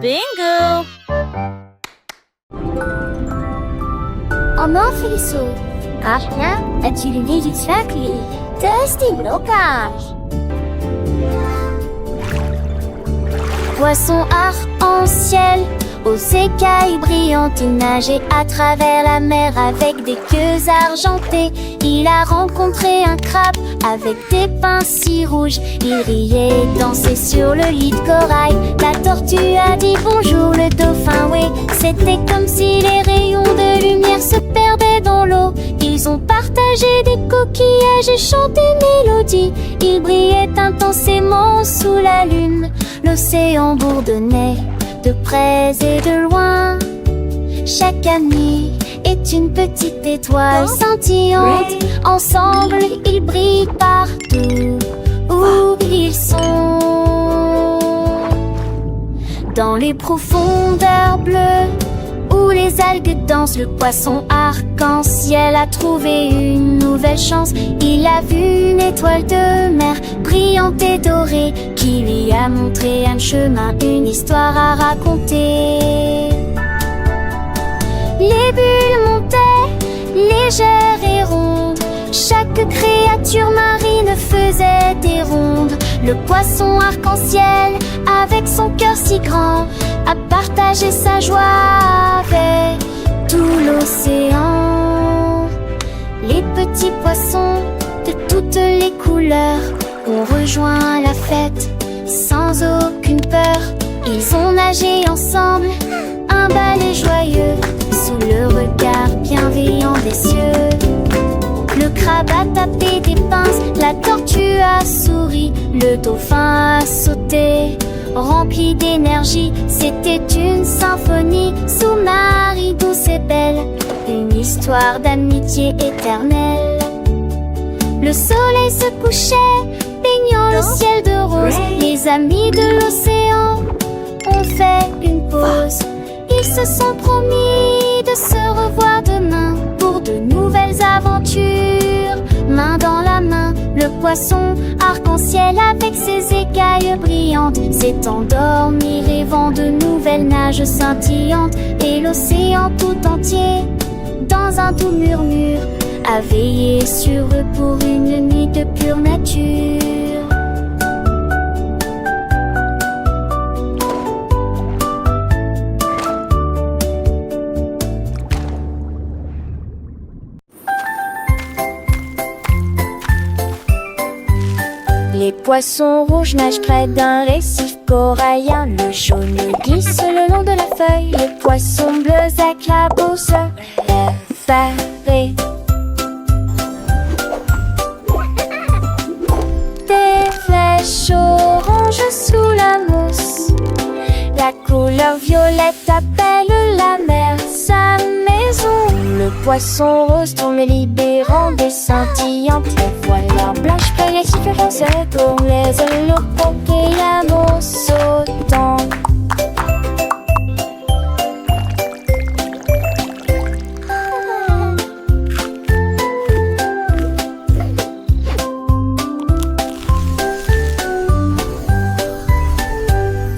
Bingo! Oma Friso, Arna, as-tu le nez du sacré? Testé blocage. Poisson arc-en-ciel, aux écailles brillantes, il nageait à travers la mer avec des queues argentées. Il a rencontré un crabe avec des pinces si rouges. Il riait et dansait sur le lit de corail. La tortue a dit bonjour, le dauphin, oui. C'était comme si les rayons de lumière se perdaient dans l'eau. Ils ont partagé des coquillages et chanté une mélodie. Ils brillaient intensément sous la lune. L'océan bourdonnait de près et de loin. Chaque ami est une petite étoile scintillante. Ensemble, ils brillent partout où ils sont. Dans les profondeurs bleues où les algues dansent, le poisson arc-en-ciel a trouvé une nouvelle chance. Il a vu une étoile de mer brillante et dorée qui lui a montré un chemin, une histoire à raconter. Les bulles montaient, légères et rondes. Chaque créature marine faisait des rondes. Le poisson arc-en-ciel, avec son cœur si grand, a partagé sa joie avec tout l'océan. Les petits poissons de toutes les couleurs ont rejoint la fête sans aucune peur. Ils ont nagé ensemble, un balai joyeux, sous le regard bienveillant des cieux. Le crabe a tapé des pinces, la tortue a souri, le dauphin a sauté, rempli d'énergie. C'était une symphonie sous-marine douce et belle, une histoire d'amitié éternelle. Le soleil se couchait, baignant le ciel de rose. Les amis de l'océan ont fait une pause. Ils se sont promis de se revoir demain pour de nouvelles aventures. Main dans la main, le poisson arc-en-ciel avec ses écailles brillantes s'est endormi rêvant de nouvelles nages scintillantes. Et l'océan tout entier, dans un doux murmure, a veillé sur eux pour une nuit de pure nature. Les poissons rouges nagent près d'un récif corallien. Le jaune glisse le long de la feuille. Les poissons bleus éclaboussent effarés. Des flèches oranges sous la mousse. La couleur violette appelle la mer sa maison. Le poisson rose tourne libérant des scintillantes. Les voiles blanches payent les différences pour les ailes et l'amour sautant.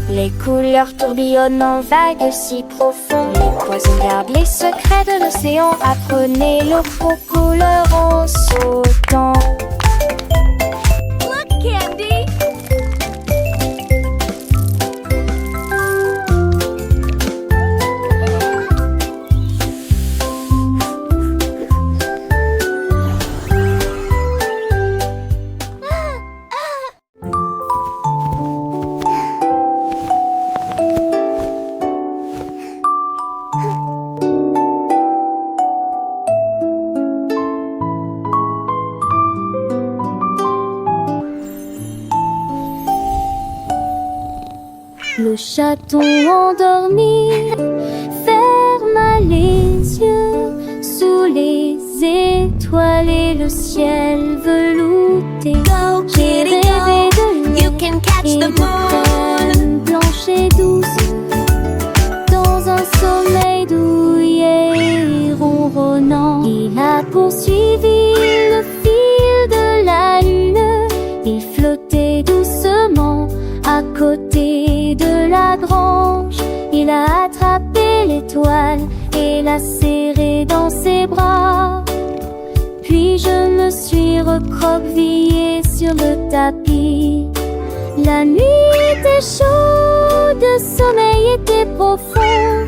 Les couleurs tourbillonnent en vagues si profondes. Les poissons gardent les secrets de l'océan. Apprenez l'eau aux couleurs en sautant. Look, Candy! Le chaton endormi ferma les yeux sous les étoiles et le ciel velouté. J'ai rêvé de lui et de plaine blanche et douce, dans un sommeil douillet et ronronnant. Il a poursuivi le fil de la lune. Il flottait doucement à côté de la branche Il a attrapé l'étoile et l'a serrée dans ses bras. Puis je me suis recroquevillée sur le tapis. La nuit était chaude, le sommeil était profond.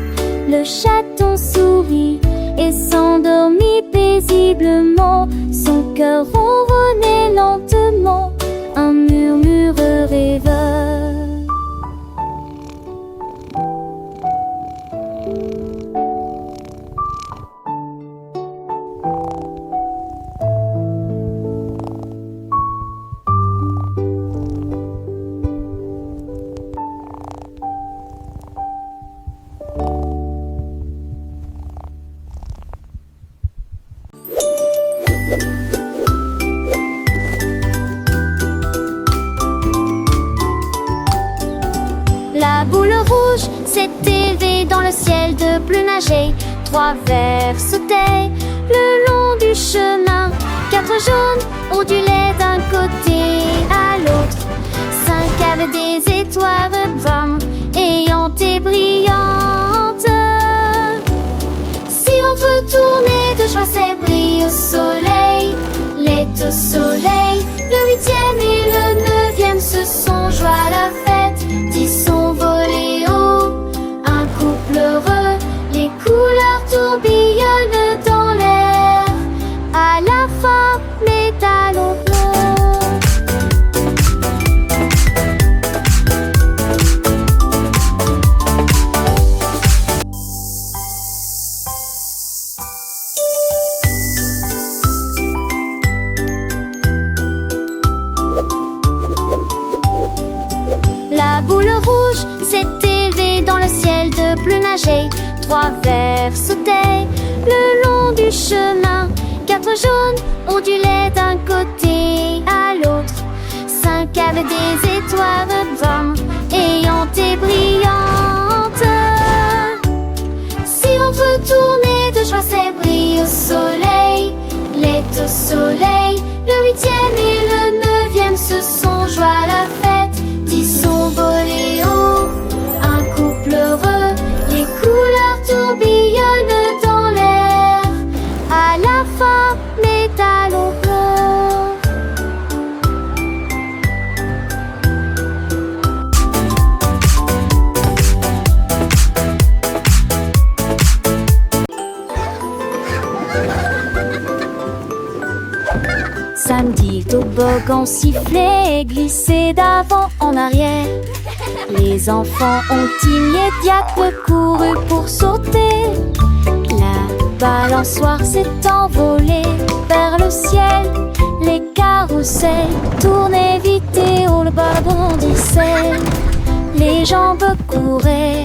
Le chaton sourit et s'endormit paisiblement. Son cœur ronronnait lentement, un murmure rêveur. La boule rouge s'est élevée dans le ciel de bleu nager. 3 vers sautaient le long du chemin. 4 jaunes ondulaient d'un côté à l'autre. 5 avaient des étoiles brunes ayant et brillantes. Si on veut tourner de joie, c'est brille au soleil. L'est au soleil. Le 8e et le 9e se sont joints à la fête. 10 sont volés haut, un couple heureux. Les couleurs tourbillonnent dans l'air. À la fin, les talons bleus. La boule rouge s'est élevée dans le ciel de bleu nager. 3 vers sautaient le long du chemin. 4 jaunes ondulaient d'un côté à l'autre. 5 avaient des étoiles brunes ayant et brillantes. Si on veut tourner de joie, c'est brille au soleil. L'est au soleil. Le 8e et le 9e se sont joints à la fête. 10 sont volés haut, un couple heureux. Les couleurs tourbillonnent dans l'air. À la fin, les talons bleus. Samedi, toboggan sifflait et glissait d'avant en arrière. Les enfants ont immédiatement couru pour sauter. La balançoire s'est envolée vers le ciel. Les carrousels tournaient vite et haut, le bas bondissait. Les jambes couraient,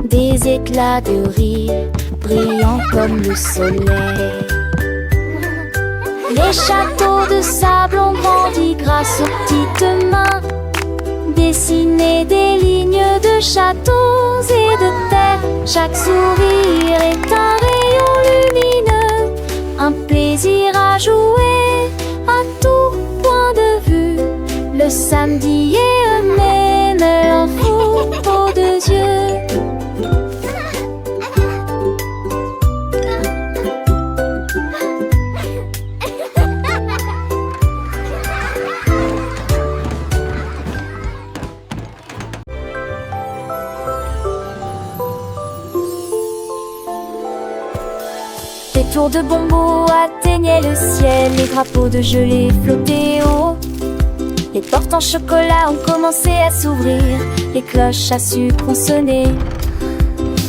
des éclats de rire brillants comme le soleil. Les châteaux de sable ont grandi grâce aux petites mains. Dessiner des lignes de châteaux et de terre. Chaque sourire est un rayon lumineux, un plaisir à jouer à tout point de vue. Le samedi est eux-mêmes leur fourreau de yeux. Les tours de Bombo atteignaient le ciel, les drapeaux de gelée flottaient haut. Les portes en chocolat ont commencé à s'ouvrir, les cloches à sucre ont sonné.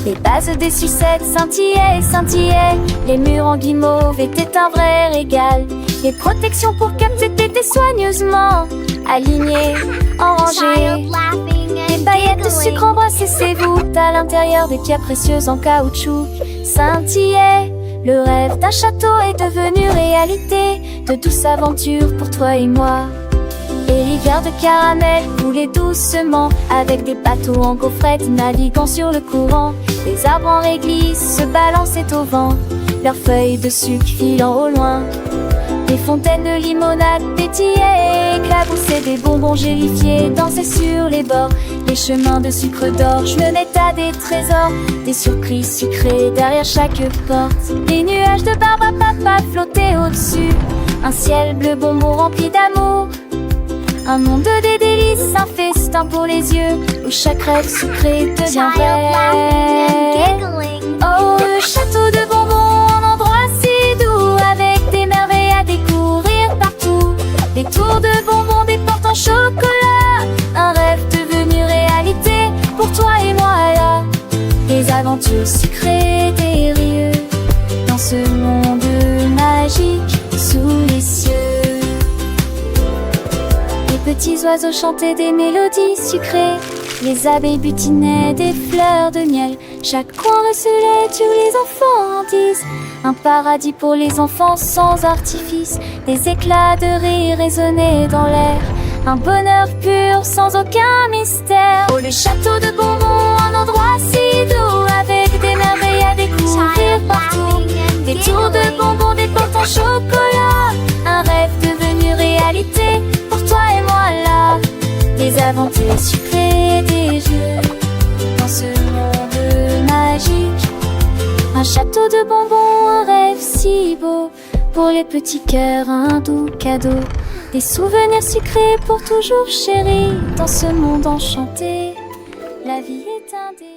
Les bases des sucettes scintillaient et scintillaient, les murs en guimauve étaient un vrai régal. Les protections pour capter étaient soigneusement alignées, en rangées. Les paillettes de sucre embrassaient ses voûtes, à l'intérieur des pierres précieuses en caoutchouc scintillaient. Le rêve d'un château est devenu réalité, de douces aventures pour toi et moi. Et l'hiver de caramel coulait doucement, avec des bateaux en gaufrette naviguant sur le courant. Les arbres en réglisse se balançaient au vent, leurs feuilles de sucre filant au loin. Des fontaines de limonade pétillaient et éclaboussaient, des bonbons gélifiés dansaient sur les bords. les chemins de sucre d'or. Je me mets à des trésors, des surprises sucrées derrière chaque porte. Des nuages de barbe à papa flottaient au-dessus, un ciel bleu bonbon rempli d'amour. Un monde de délices, un festin pour les yeux, où chaque rêve sucré devient vrai. Oh, le château de bonbons, un endroit si doux, avec des merveilles à découvrir partout. Des tours de bonbons, des portes en chocolat, un rêve devenu réalité pour toi et moi là. Des aventures sucrées, des rieux, dans ce monde magique sous les cieux. Les petits oiseaux chantaient des mélodies sucrées, les abeilles butinaient des fleurs de miel. Chaque coin recelait où les enfants en disent un paradis pour les enfants sans artifice. Des éclats de rire résonnaient dans l'air, un bonheur pur sans aucun mystère. Oh, le château de bonbons, un endroit si doux, avec des merveilles à découvrir partout. Des tours de bonbons, des portes en chocolat, un rêve devenu réalité pour toi et moi là. Des aventures sucrées, des jeux, dans ce monde magique. Un château de bonbons, un rêve si beau, pour les petits cœurs un doux cadeau. Des souvenirs sucrés pour toujours chéris, dans ce monde enchanté, la vie est un délire.